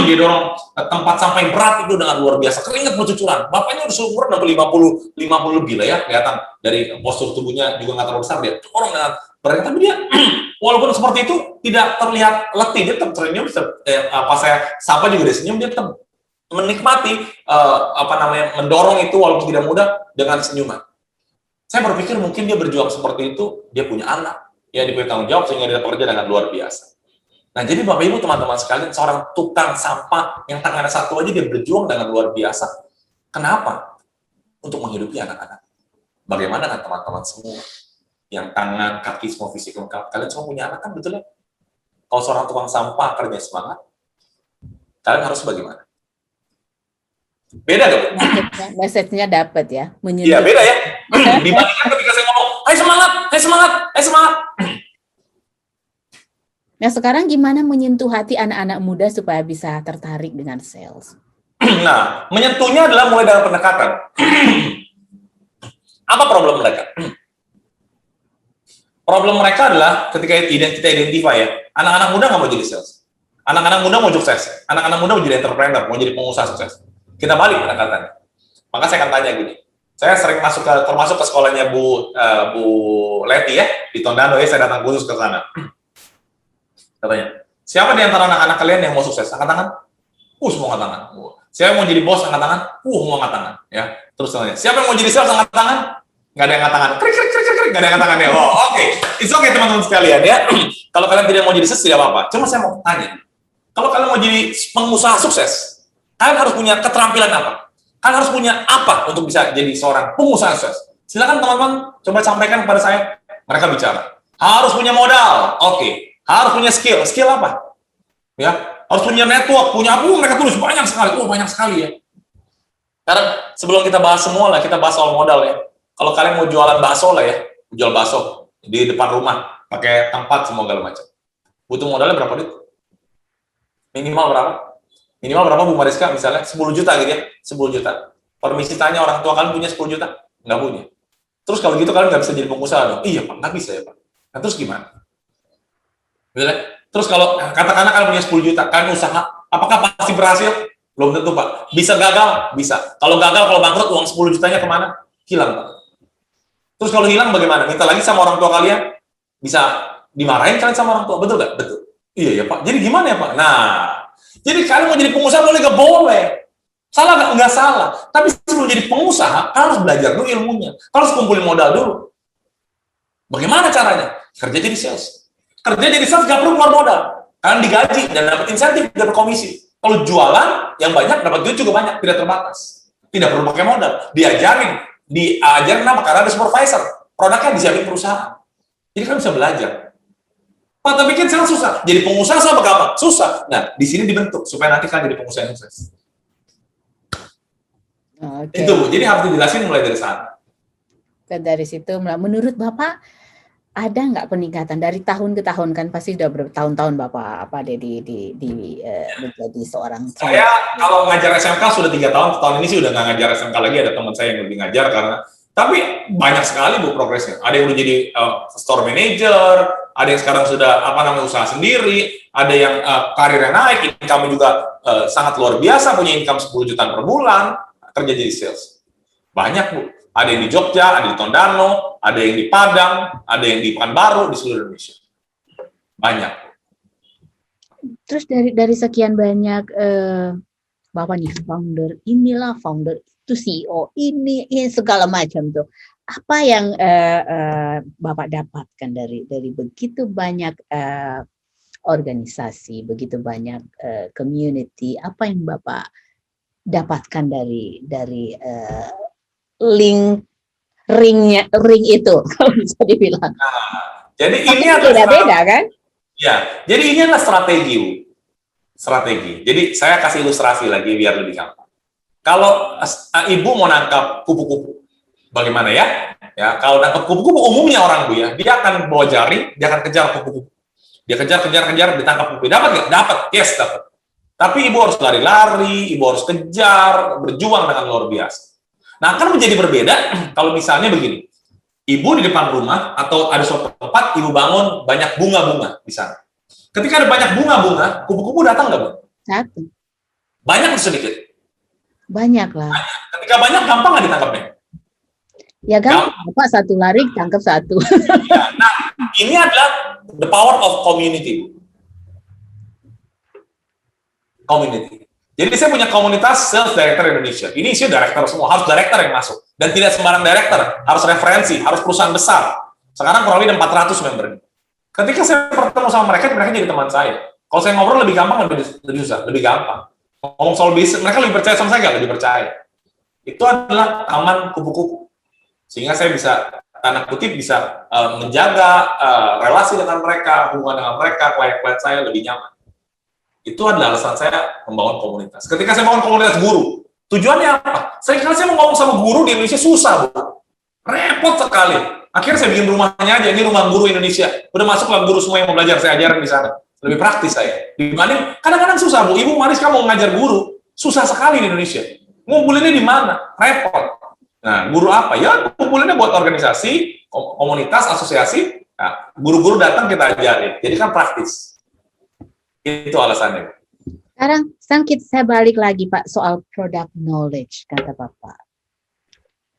dia dorong tempat sampah yang berat itu dengan luar biasa, keringat bercucuran. Bapaknya udah seumur 50 lebih lah ya, kelihatan dari postur tubuhnya juga nggak terlalu besar dia. Orang dengan berat, tapi dia walaupun seperti itu tidak terlihat letih, dia tetap senyum. Pas saya sapa juga dia senyum, dia tetap menikmati mendorong itu walaupun tidak mudah dengan senyuman. Saya berpikir mungkin dia berjuang seperti itu, dia punya anak. Ya, dia punya tanggung jawab sehingga dia bekerja dengan luar biasa. Nah, jadi Bapak Ibu teman-teman sekalian, seorang tukang sampah yang tangannya satu aja dia berjuang dengan luar biasa. Kenapa? Untuk menghidupi anak-anak. Bagaimana kan teman-teman semua? Yang tangan, kaki, semua fisik lengkap. Kalian semua punya anak kan, betul ya? Kalau seorang tukang sampah kerja semangat, kalian harus bagaimana? Beda dong? Message-nya dapat ya. Iya, beda ya. Dibandingkan ketika saya ngomong, ayo semangat, ayo semangat, ayo semangat. Nah, sekarang gimana menyentuh hati anak-anak muda supaya bisa tertarik dengan sales? Nah, menyentuhnya adalah mulai dari pendekatan. Apa problem mereka? Problem mereka adalah ketika kita identify ya, anak-anak muda nggak mau jadi sales. Anak-anak muda mau sukses. Anak-anak muda mau jadi entrepreneur, mau jadi pengusaha sukses. Kita balik pendekatannya. Maka saya akan tanya gini. Saya sering termasuk ke sekolahnya Bu Leti ya, di Tondano ya, saya datang khusus ke sana. Katanya, siapa di antara anak-anak kalian yang mau sukses? Angkat tangan. Semua angkat tangan. Siapa yang mau jadi bos? Angkat tangan. Semua angkat tangan. Ya. Terus tanya, siapa yang mau jadi sales? Angkat tangan. Nggak ada yang angkat tangan. Krik, krik, krik, krik. Nggak ada yang angkat tangan ya. Oh, oke. It's okay teman-teman sekalian ya. Kalau kalian tidak mau jadi sales, tidak apa-apa. Cuma saya mau tanya. Kalau kalian mau jadi pengusaha sukses, kalian harus punya keterampilan apa? Kalian harus punya apa untuk bisa jadi seorang pengusaha sukses? Silakan teman-teman, coba sampaikan kepada saya. Mereka bicara. Harus punya modal. Oke. Harus punya skill. Skill apa? Ya, harus punya network, punya apa? Mereka tulis banyak sekali. Banyak sekali ya. Karena sebelum kita bahas semua lah, kita bahas soal modal ya. Kalau kalian mau jualan bakso lah ya, jual bakso di depan rumah, pakai tempat semua segala macam. Butuh modalnya berapa duit? Minimal berapa? Minimal berapa Bu Mariska? Misalnya 10 juta gitu ya, 10 juta. Permisi tanya orang tua kalian punya 10 juta? Nggak punya. Terus kalau gitu kalian nggak bisa jadi pengusaha dong? Iya Pak, nggak bisa ya Pak. Nah terus gimana? Terus kalau katakanlah kalian punya 10 juta, kalian usaha, apakah pasti berhasil? Belum tentu Pak. Bisa gagal? Bisa. Kalau gagal, kalau bangkrut, uang 10 jutanya kemana? Hilang Pak. Terus kalau hilang bagaimana? Minta lagi sama orang tua kalian? Bisa dimarahin kalian sama orang tua? Betul nggak? Betul. Iya ya Pak. Jadi gimana ya Pak? Nah, jadi kalian mau jadi pengusaha boleh nggak? Boleh. Salah nggak? Nggak salah. Tapi sebelum jadi pengusaha, kalian harus belajar dulu ilmunya. Kalian harus kumpulin modal dulu. Bagaimana caranya? Kerja jadi sales. Kerja jadi sales nggak perlu keluar modal. Kalian digaji dan dapat insentif, dapat komisi. Kalau jualan yang banyak, dapat duit juga banyak, tidak terbatas. Tidak perlu pakai modal. Diajarin apa? Karena ada supervisor. Produknya disiapin perusahaan. Jadi kalian bisa belajar. Pak, tapi kan sales susah. Jadi pengusaha sama gampang? Susah. Nah, di sini dibentuk supaya nanti kalian jadi pengusaha yang sukses. Okay. Itu Bu. Jadi harus dijelasin mulai dari sana. Dari situ, menurut Bapak, ada nggak peningkatan dari tahun ke tahun? Kan pasti sudah bertahun-tahun Bapak menjadi seorang. Saya kalau ngajar SMK sudah 3 tahun. Tahun ini sih udah nggak ngajar SMK lagi. Ada teman saya yang lebih ngajar tapi banyak sekali Bu progresnya. Ada yang udah jadi store manager, ada yang sekarang sudah usaha sendiri, ada yang karirnya naik, income juga sangat luar biasa, punya income 10 jutaan per bulan, kerja jadi sales. Banyak Bu. Ada yang di Jogja, ada di Tondano, ada yang di Padang, ada yang di Pekanbaru, di seluruh Indonesia. Banyak. Terus dari sekian banyak Bapak nih founder inilah, founder itu CEO ini segala macam tuh. apa yang Bapak dapatkan dari begitu banyak organisasi, begitu banyak community? Apa yang Bapak dapatkan dari ring itu, kalau bisa dibilang? Jadi Tapi ini adalah beda-beda kan? ya. Jadi ini adalah strategi, Bu. Strategi. Jadi saya kasih ilustrasi lagi biar lebih gampang. Kalau ibu mau nangkap kupu-kupu, bagaimana ya? Ya, kalau nangkap kupu-kupu umumnya orang, Bu, ya, dia akan bawa jaring, dia akan kejar kupu-kupu. Dia kejar, ditangkap kupu. Dapat nggak? Dapat, yes, dapat. Tapi ibu harus lari-lari, ibu harus kejar, berjuang dengan luar biasa. Nah, akan menjadi berbeda kalau misalnya begini. Ibu di depan rumah atau ada suatu tempat, ibu bangun banyak bunga-bunga di sana. Ketika ada banyak bunga-bunga, kupu-kupu datang nggak, Bu? Satu. Banyak atau sedikit? Banyak lah. Ketika banyak, gampang nggak ditangkapnya? Ya kan, Bapak satu lari, tangkap satu. Ya, nah, ini adalah the power of community. Community. Jadi saya punya komunitas sales director Indonesia. Ini isi director semua, harus director yang masuk. Dan tidak sembarang director, harus referensi, harus perusahaan besar. Sekarang kurang lebih 400 member. Ketika saya bertemu sama mereka jadi teman saya. Kalau saya ngobrol lebih gampang, lebih susah, lebih gampang. Ngomong soal bisnis, mereka lebih percaya sama saya, nggak lebih percaya. Itu adalah taman kupu-kupu. Sehingga saya bisa, tanda kutip, bisa menjaga relasi dengan mereka, hubungan dengan mereka, klien-klien saya lebih nyaman. Itu adalah alasan saya membangun komunitas. Ketika saya bangun komunitas guru, tujuannya apa? Saya mau ngomong sama guru di Indonesia susah, Bu. Repot sekali. Akhirnya saya bikin rumahnya aja, ini rumah guru Indonesia. Udah masuklah guru semua yang mau belajar, saya ajarin di sana. Lebih praktis saya. Dibanding, kadang-kadang susah, Bu. Ibu Maris, kamu mau ngajar guru, susah sekali di Indonesia. Ngumpulinnya di mana? Repot. Nah, guru apa? Ya, ngumpulinnya buat organisasi, komunitas, asosiasi. Nah, guru-guru datang kita ajarin. Jadi kan praktis. Itu alasannya. Sekarang saya balik lagi, Pak, soal product knowledge, kata Bapak.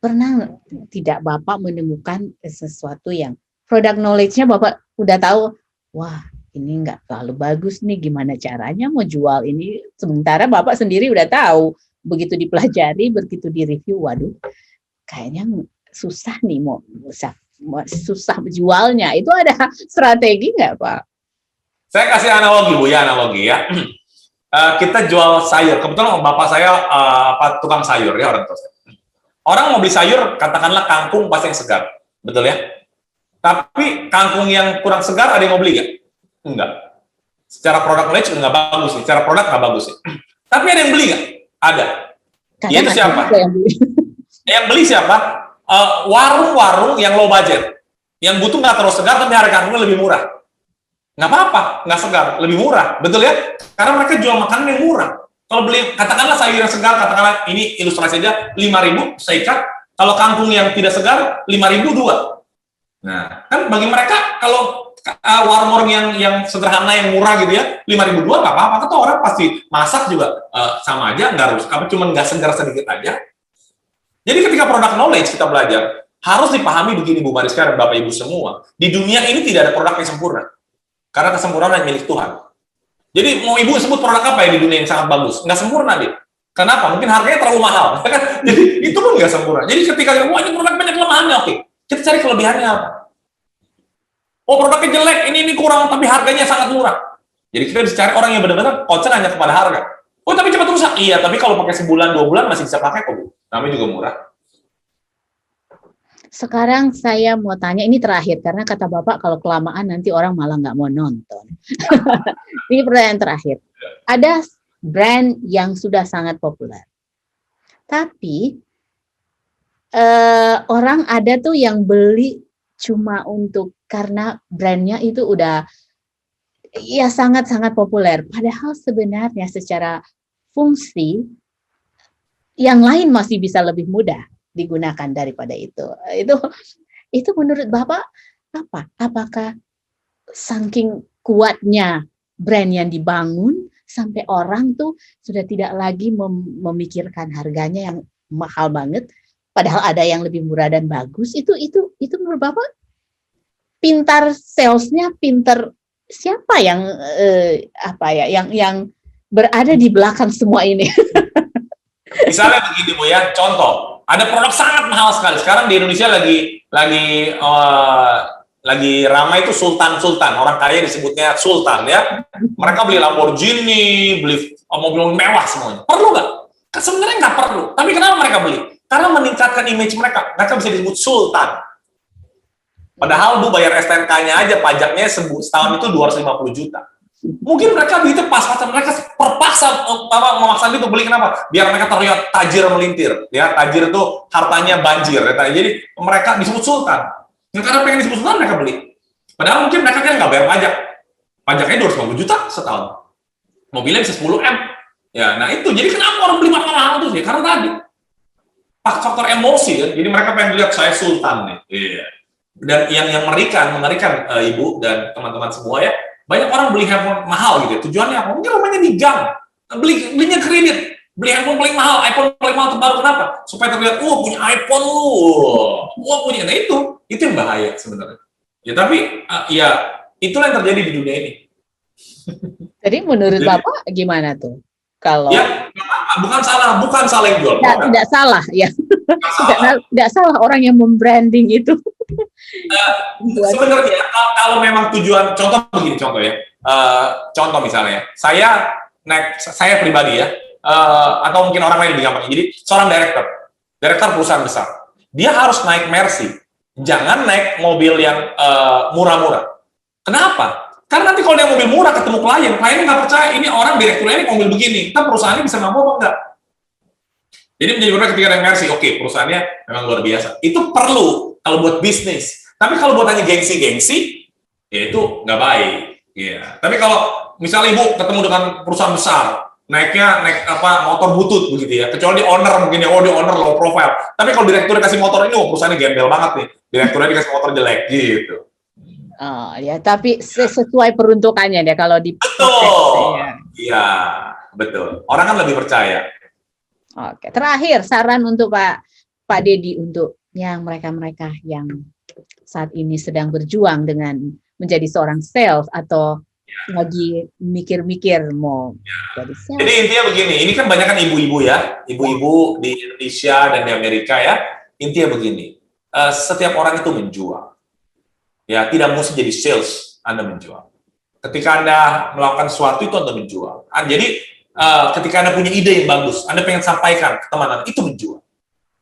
Pernah tidak Bapak menemukan sesuatu yang product knowledge-nya Bapak udah tahu, wah ini nggak terlalu bagus nih, gimana caranya mau jual ini, sementara Bapak sendiri udah tahu, begitu dipelajari, begitu direview, waduh, kayaknya susah nih, mau susah jualnya. Itu ada strategi nggak, Pak? Saya kasih analogi, Bu, ya, analogi ya. Kita jual sayur. Kebetulan bapak saya tukang sayur, ya, orang tua saya. Orang mau beli sayur, katakanlah kangkung pasti yang segar, betul ya? Tapi kangkung yang kurang segar ada yang mau beli nggak? Enggak. Secara produk knowledge nggak bagus nih, secara produk nggak bagus nih. Tapi ada yang beli nggak? Ada. Itu siapa? Yang beli siapa? Warung-warung yang low budget, yang butuh nggak terlalu segar tapi harga kangkungnya lebih murah. Nggak apa-apa, nggak segar, lebih murah, betul ya? Karena mereka jual makanan yang murah. Kalau beli, katakanlah sayur yang segar, katakanlah ini ilustrasi aja, 5.000 saya ikat. Kalau kangkung yang tidak segar, 5.000 dua. Nah, kan bagi mereka kalau warung-warung yang sederhana, yang murah gitu ya, 5.000 dua nggak apa-apa. Atau orang pasti masak juga sama aja, nggak harus, cuma nggak segar sedikit aja. Jadi ketika produk knowledge kita belajar, harus dipahami begini, Bu Mariska dan Bapak Ibu semua. Di dunia ini tidak ada produk yang sempurna. Karena kesempurnaan milik Tuhan. Jadi mau ibu sebut produk apa ya di dunia yang sangat bagus? Nggak sempurna dia. Kenapa? Mungkin harganya terlalu mahal. Jadi itu pun nggak sempurna. Jadi ketika wah ini produk banyak kelemahannya, oke. Kita cari kelebihannya apa? Oh produknya jelek, ini kurang, tapi harganya sangat murah. Jadi kita bisa cari orang yang benar-benar concern hanya kepada harga. Oh tapi cepat rusak. Iya, tapi kalau pakai sebulan 2 bulan masih bisa pakai kok, Bu. Namanya juga murah. Sekarang saya mau tanya, ini terakhir, karena kata Bapak kalau kelamaan nanti orang malah nggak mau nonton. Ini pertanyaan terakhir. Ada brand yang sudah sangat populer. Tapi orang ada tuh yang beli cuma karena brandnya itu udah ya sangat-sangat populer. Padahal sebenarnya secara fungsi yang lain masih bisa lebih mudah digunakan daripada itu. Itu menurut Bapak apa? Apakah saking kuatnya brand yang dibangun sampai orang tuh sudah tidak lagi memikirkan harganya yang mahal banget, padahal ada yang lebih murah dan bagus. Itu menurut Bapak pintar salesnya, pintar siapa yang yang berada di belakang semua ini? Misalnya begini, Bu ya, contoh. Ada produk sangat mahal sekali. Sekarang di Indonesia lagi ramai itu sultan. Orang kaya disebutnya sultan ya. Mereka beli Lamborghini, beli mobil mewah semuanya. Perlu nggak? Sebenarnya nggak perlu. Tapi kenapa mereka beli? Karena meningkatkan image mereka. Mereka bisa disebut sultan. Padahal Bu bayar STNK-nya aja pajaknya setahun itu 250 juta. Mungkin mereka itu pas-pasan, mereka terpaksa memaksa itu beli, kenapa? Biar mereka terlihat tajir melintir, ya, tajir itu hartanya banjir, ya. Jadi mereka disebut sultan. Nah, karena pengen disebut sultan mereka beli. Padahal mungkin mereka kan nggak bayar pajak, pajaknya 250 juta setahun, mobilnya bisa 10 M. Ya, nah itu jadi kenapa orang beli mahal-mahal itu sih? Karena tadi faktor emosi, ya. Jadi mereka pengen lihat saya sultan nih. Iya. Dan yang mengerikan Ibu dan teman-teman semua ya. Banyak orang beli handphone mahal gitu. Tujuannya apa? Mungkin rumahnya di gang. Belinya kredit. Beli handphone paling mahal, iPhone paling mahal terbaru. Kenapa? Supaya terlihat, punya iPhone lu. Punya. Nah itu yang bahaya sebenarnya. Ya tapi, ya itulah yang terjadi di dunia ini. Jadi menurut Bapak gimana tuh? Kalau ya, bukan salah yang jual. Tidak salah ya. Tidak salah orang yang membranding itu. Sebenarnya kalau memang tujuan, contoh ya, contoh misalnya, saya pribadi ya, atau mungkin orang lain lebih gampang. Jadi seorang direktur perusahaan besar, dia harus naik Mercy, jangan naik mobil yang murah-murah. Kenapa? Karena nanti kalau dia mobil murah ketemu kliennya nggak percaya ini orang direkturnya ini mobil begini, kita perusahaannya bisa mampu apa enggak? Jadi menjadi benar ketika naik Mercy, oke, perusahaannya memang luar biasa. Itu perlu kalau buat bisnis. Tapi kalau buat hanya gengsi, ya itu nggak baik. Ya. Tapi kalau misalnya Ibu ketemu dengan perusahaan besar, naik motor butut begitu ya. Kecuali owner mungkin ya, dia owner low profile. Tapi kalau direktur kasih motor ini, perusahaannya gembel banget nih. Direkturnya dikasih motor jelek gitu. Oh ya, tapi sesuai peruntukannya deh kalau di. Betul. Iya, betul. Orang kan lebih percaya. Oke, terakhir saran untuk Pak Deddy untuk yang mereka yang saat ini sedang berjuang dengan menjadi seorang sales atau lagi mikir-mikir mau jadi sales. Jadi intinya begini, ini kan banyak kan ibu-ibu ya, ibu-ibu di Indonesia dan di Amerika ya. Intinya begini, setiap orang itu menjual. Ya, tidak mesti jadi sales Anda menjual. Ketika Anda melakukan sesuatu itu Anda menjual. Jadi ketika Anda punya ide yang bagus, Anda pengen sampaikan ke teman Anda, itu menjual.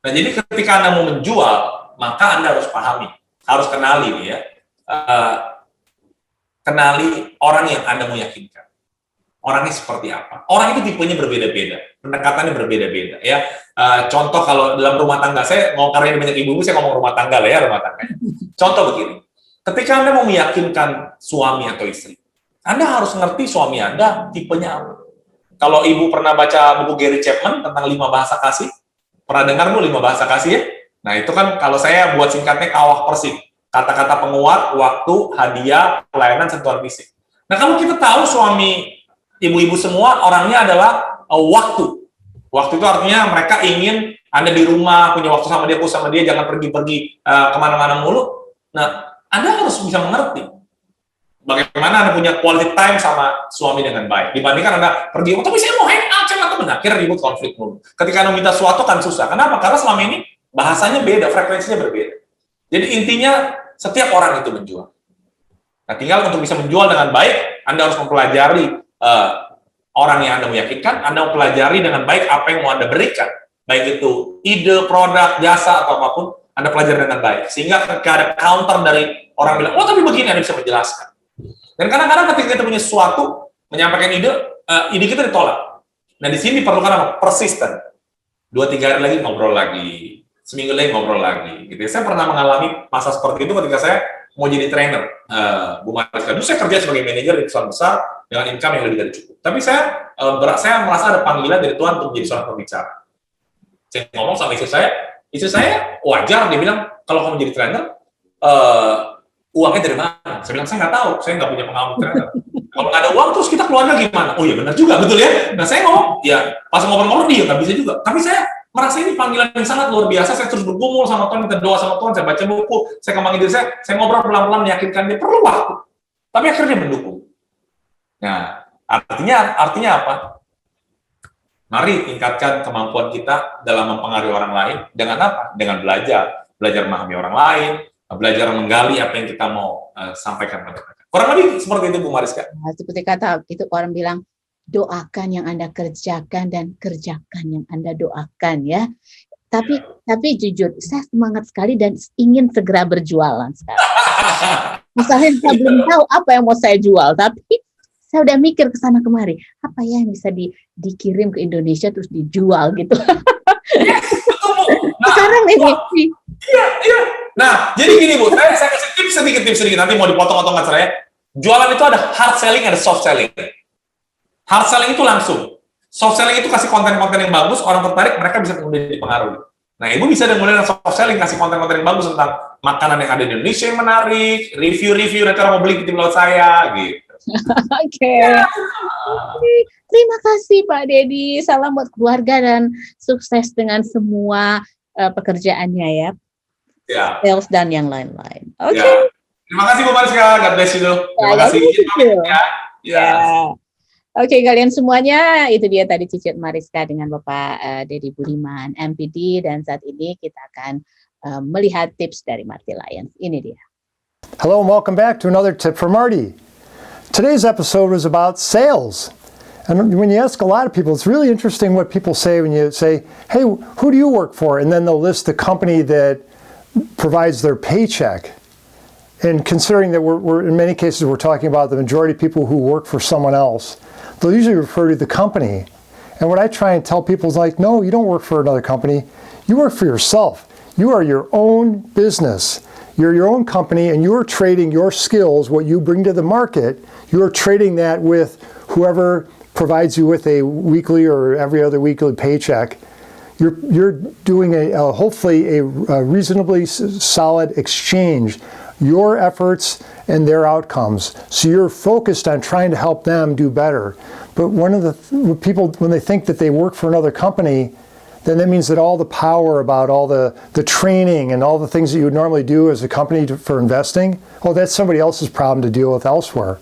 Nah, jadi ketika Anda mau menjual, maka Anda harus pahami, harus kenali nih ya, kenali orang yang Anda mau yakinkan. Orangnya seperti apa? Orang itu tipenya berbeda-beda, pendekatannya berbeda-beda ya. Contoh kalau dalam rumah tangga, saya mau karena ini banyak ibu-ibu, saya ngomong rumah tangga lah ya, rumah tangga. Contoh begini, ketika Anda mau meyakinkan suami atau istri, Anda harus ngerti suami Anda tipenya apa. Kalau Ibu pernah baca buku Gary Chapman tentang 5 bahasa kasih, pernah dengar Bu 5 bahasa kasih ya? Nah itu kan kalau saya buat singkatnya kawah persik. Kata-kata penguat, waktu, hadiah, pelayanan, sentuhan fisik. Nah kalau kita tahu suami ibu-ibu semua orangnya adalah waktu. Waktu itu artinya mereka ingin Anda di rumah, punya waktu sama dia, jangan pergi-pergi kemana-mana mulu. Nah, Anda harus bisa mengerti bagaimana Anda punya quality time sama suami dengan baik. Dibandingkan Anda pergi, tapi saya mau hang out sama teman, akhirnya ribut konflik mulu. Ketika Anda minta sesuatu kan susah. Kenapa? Karena selama ini bahasanya beda, frekuensinya berbeda. Jadi intinya setiap orang itu menjual. Nah, tinggal untuk bisa menjual dengan baik, Anda harus mempelajari orang yang Anda meyakinkan, Anda mempelajari dengan baik apa yang mau Anda berikan. Baik itu ide, produk, jasa, atau apapun, Anda pelajari dengan baik. Sehingga ketika ada counter dari orang bilang, tapi begini, Anda bisa menjelaskan. Dan kadang-kadang ketika kita punya sesuatu, menyampaikan ide kita ditolak. Nah, di sini diperlukan apa? Persisten. 2-3 hari lagi ngobrol lagi, seminggu lagi ngobrol lagi. Gitu. Saya pernah mengalami masa seperti itu ketika saya mau jadi trainer, Bu Mariska. Dulu saya kerja sebagai manajer di perusahaan besar dengan income yang lebih dari cukup. Tapi saya merasa ada panggilan dari Tuhan untuk menjadi seorang pembicara. Saya ngomong sama istri saya wajar, dia bilang, kalau kamu jadi trainer, uangnya dari mana? Saya bilang, saya nggak tahu, saya nggak punya pengalaman trainer. Kalau nggak ada uang, terus kita keluarga gimana? Oh iya benar juga, betul ya? Nah saya ngomong, ya pas ngobrol-ngobrol dia nggak bisa juga. Tapi saya merasa ini panggilan yang sangat luar biasa, saya terus bergumul sama Tuhan, minta doa sama Tuhan, saya baca buku, saya kembangin diri saya ngobrol pelan-pelan meyakinkan dia, perlu waktu. Tapi akhirnya dia mendukung. Nah, artinya apa? Mari tingkatkan kemampuan kita dalam mempengaruhi orang lain dengan apa? Dengan belajar memahami orang lain, belajar menggali apa yang kita mau sampaikan pada mereka. Kurang lebih seperti itu, Bu Mariska. Nah, seperti kata itu orang bilang, doakan yang Anda kerjakan dan kerjakan yang Anda doakan ya. Tapi jujur, saya semangat sekali dan ingin segera berjualan sekarang. Misalnya saya belum tahu apa yang mau saya jual, tapi saya udah mikir ke sana kemari, apa ya yang bisa dikirim ke Indonesia terus dijual gitu. Sekarang ini. Iya. Nah, jadi gini Bu, saya kasih tips sedikit, nanti mau dipotong atau nggak saya. Jualan itu ada hard selling, ada soft selling. Hard selling itu langsung. Soft selling itu kasih konten-konten yang bagus, orang tertarik, mereka bisa kemudian dipengaruhi. Nah, Ibu bisa mulai dengan soft selling, kasih konten-konten yang bagus tentang makanan yang ada di Indonesia yang menarik, review, nanti orang mau beli di tim laut saya, gitu. Oke. Terima kasih Pak Deddy. Salam buat keluarga dan sukses dengan semua pekerjaannya ya. Sales dan yang lain-lain. Oke. Ya. Terima kasih Bu Mariska. God bless you. Terima kasih. Ya. Oke, kalian semuanya, itu dia tadi Cicit Mariska dengan Bapak Deddy Budiman, MPD, dan saat ini kita akan melihat tips dari Marty Lyons. Ini dia. Hello and welcome back to another tip from Marty. Today's episode was about sales. And when you ask a lot of people, it's really interesting what people say when you say, hey, who do you work for? And then they'll list the company that provides their paycheck. And considering that we're in many cases, we're talking about the majority of people who work for someone else, they'll usually refer to the company. And what I try and tell people is like, no, you don't work for another company. You work for yourself. You are your own business. You're your own company, and you're trading your skills, what you bring to the market, you're trading that with whoever provides you with a weekly or every other weekly paycheck. You're doing hopefully a reasonably solid exchange, your efforts and their outcomes. So you're focused on trying to help them do better. But one of the people, when they think that they work for another company, then that means that all the power about all the training and all the things that you would normally do as a company for investing, that's somebody else's problem to deal with elsewhere.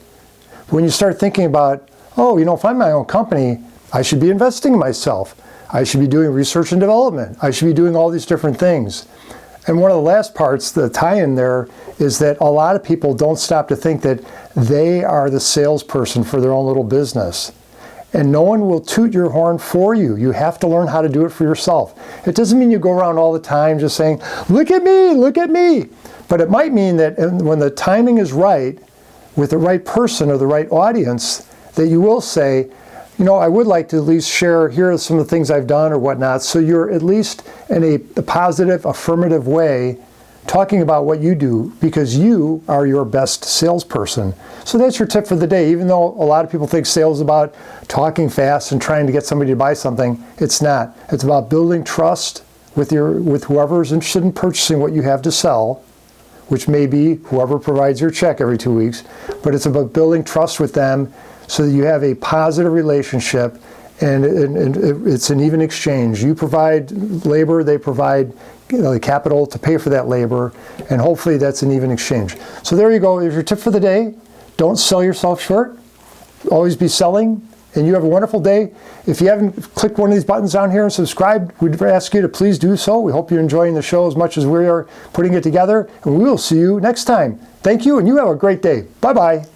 When you start thinking about, if I'm my own company, I should be investing in myself. I should be doing research and development. I should be doing all these different things. And one of the last parts, the tie-in there, is that a lot of people don't stop to think that they are the salesperson for their own little business. And no one will toot your horn for you. You have to learn how to do it for yourself. It doesn't mean you go around all the time just saying, look at me, look at me. But it might mean that when the timing is right, with the right person or the right audience, that you will say, I would like to at least share, here are some of the things I've done or whatnot. So you're at least in a positive, affirmative way talking about what you do, because you are your best salesperson. So that's your tip for the day. Even though a lot of people think sales is about talking fast and trying to get somebody to buy something, it's not. It's about building trust with whoever is interested in purchasing what you have to sell, which may be whoever provides your check every 2 weeks, but it's about building trust with them so that you have a positive relationship and it's an even exchange. You provide labor, they provide the capital to pay for that labor, and hopefully that's an even exchange. So there you go. There's your tip for the day. Don't sell yourself short. Always be selling, and you have a wonderful day. If you haven't clicked one of these buttons down here and subscribed, we'd ask you to please do so. We hope you're enjoying the show as much as we are putting it together, and we will see you next time. Thank you, and you have a great day. Bye-bye.